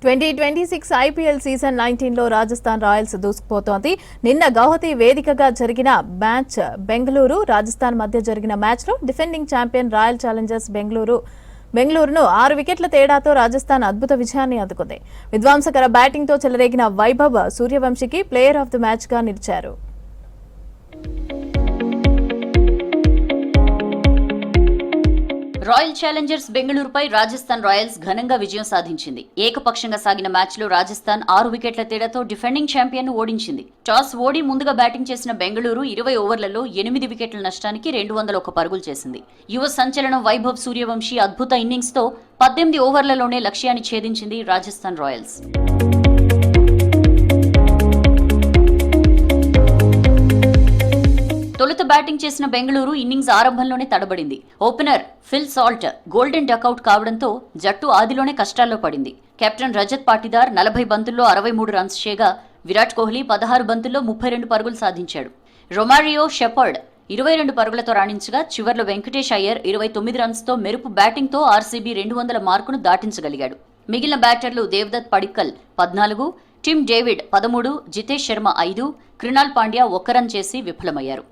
2026 IPL season 19లో Rajasthan Royals దూసుకుపోతోంది. నిన్న గౌహతి వేదికగా జరిగిన మ్యాచ్ బెంగళూరు రాజస్థాన్ మధ్య జరిగిన మ్యాచ్లో డిఫెండింగ్ ఛాంపియన్ రాయల్ ఛాలెంజర్స్ బెంగళూరును 6 వికెట్ల తేడాతో రాజస్థాన్ అద్భుత విజయాన్ని అందుకుంది. విధ్వంసకర బ్యాటింగ్తో చెలరేగిన వైభవ్ సూర్యవంశీకి ప్లేయర్ ఆఫ్ ది మ్యాచ్గా నిలిచారు. రాయల్ ఛాలెంజర్స్ బెంగళూరుపై రాజస్థాన్ రాయల్స్ ఘనంగా విజయం సాధించింది. ఏకపక్షంగా సాగిన మ్యాచ్లో రాజస్థాన్ 6 వికెట్ల తేడాతో డిఫెండింగ్ ఛాంపియన్ను ఓడించింది. టాస్ ఓడి ముందుగా బ్యాటింగ్ చేసిన బెంగళూరు 20 ఓవర్లలో 8 వికెట్ల నష్టానికి 201 పరుగులు చేసింది. యువ సంచలనం వైభవ్ సూర్యవంశీ అద్భుత ఇన్నింగ్స్తో 18 ఓవర్లలోనే లక్ష్యాన్ని ఛేదించింది రాజస్థాన్ రాయల్స్. తొలుత బ్యాటింగ్ చేసిన బెంగళూరు ఇన్నింగ్స్ ఆరంభంలోనే తడబడింది. Opener Phil Salt golden duck out కావడంతో జట్టు ఆదిలోనే కష్టాల్లో పడింది. కెప్టెన్ రజత్ పాటిదార్ 40 బంతుల్లో 63 రన్స్ చేయగా విరాట్ కోహ్లీ 16 బంతుల్లో 32 పరుగులు సాధించాడు. రొమారియో షెపర్డ్ 22 పరుగులతో రాణించగా చివర్లో వెంకటేష్ అయ్యర్ 29 రన్స్తో మెరుపు బ్యాటింగ్తో ఆర్సీబీ 200 మార్కును దాటించగలిగాడు. మిగిలిన బ్యాటర్లు Devdutt Padikkal 14, Tim David 13, Jitesh Sharma 5, Krunal Pandya 1 run చేసి విఫలమయ్యారు.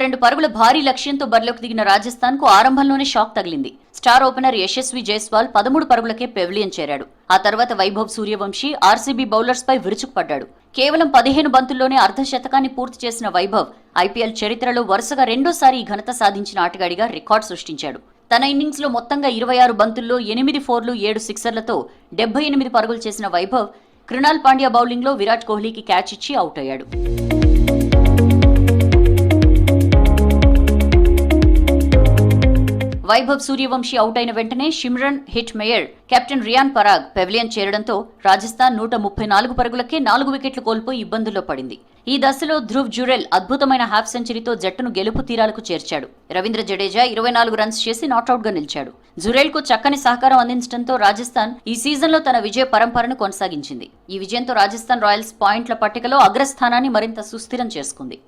రెండు పరుగుల భారీ లక్ష్యంతో బరిలోకి దిగిన రాజస్థాన్ కు ఆరంభంలోనే షాక్ తగిలింది. స్టార్ ఓపెనర్ యశస్వి జైస్వాల్ 13 పరుగులకే పెవిలియన్ చేరాడు. ఆ తర్వాత వైభవ్ సూర్యవంశీ ఆర్సీబీ బౌలర్స్ పై విరుచుకుపడ్డాడు. కేవలం 15 బంతుల్లోనే అర్ధశతకాన్ని పూర్తి చేసిన వైభవ్ ఐపీఎల్ చరిత్రలో వరుసగా రెండోసారి ఈ ఘనత సాధించిన ఆటగాడిగా రికార్డు సృష్టించాడు. తన ఇన్నింగ్స్ లో మొత్తంగా 26 బంతుల్లో 8 ఫోర్లు 7 సిక్సర్లతో 78 పరుగులు చేసిన వైభవ్ క్రినాల్ పాండ్యా బౌలింగ్ లో విరాట్ కోహ్లీకి క్యాచ్ ఇచ్చి అవుట్ అయ్యాడు. వైభవ్ సూర్యవంశీ అవుట్ అయిన వెంటనే Shimron Hetmyer captain Riyan Parag pavilion చేరడంతో రాజస్థాన్ 134 పరుగులకే 4 వికెట్లు కోల్పోయి ఇబ్బందుల్లో పడింది. ఈ దశలో ధ్రువ్ జురెల్ అద్భుతమైన హాఫ్ సెంచరీతో జట్టును గెలుపు తీరాలకు చేర్చాడు. రవీంద్ర జడేజా 24 రన్స్ చేసి నాట్అవుట్ గా నిలిచాడు. జురెల్ కు చక్కని సహకారం అందించడంతో రాజస్థాన్ ఈ సీజన్లో తన విజయ పరంపరను కొనసాగించింది. ఈ విజయంతో రాజస్థాన్ రాయల్స్ పాయింట్ల పట్టికలో అగ్రస్థానాన్ని మరింత సుస్థిరం చేసుకుంది.